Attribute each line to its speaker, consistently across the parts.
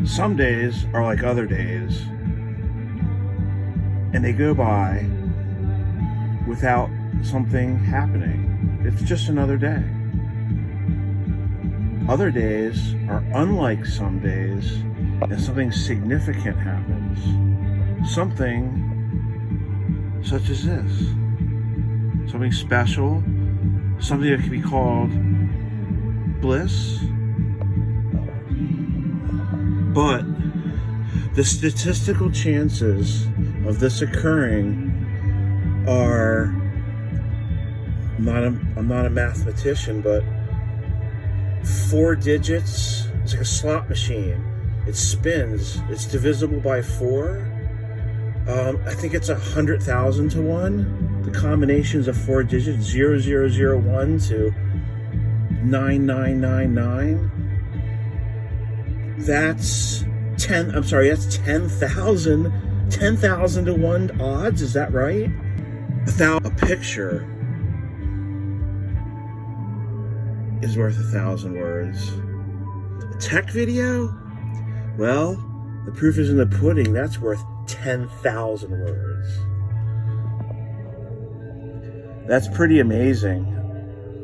Speaker 1: Some days are like other days, and they go by without something happening. It's just another day. Other days are unlike some days, and something significant happens. Something such as this. Something special, something that can be called bliss. But the statistical chances of this occurring are, I'm not a mathematician, but 4 digits. It's like a slot machine. It spins. It's divisible by 4. I think it's 100,000 to 1. The combinations of 4 digits, 0001 to 9999. That's 10,000 to 1 odds, is that right? A picture is worth 1,000 words. A tech video? Well, the proof is in the pudding. That's worth 10,000 words. That's pretty amazing.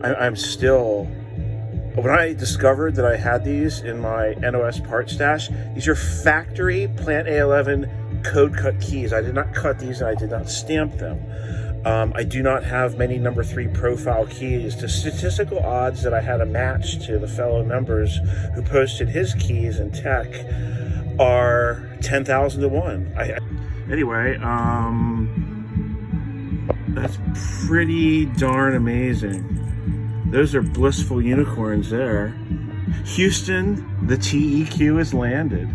Speaker 1: I'm still... When I discovered that I had these in my NOS part stash, these are factory Plant A11 code cut keys. I did not cut these and I did not stamp them. I do not have many number 3 profile keys. The statistical odds that I had a match to the fellow members who posted his keys in tech are 10,000 to 1. Anyway, that's pretty darn amazing. Those are blissful unicorns there. Houston, the TEQ has landed.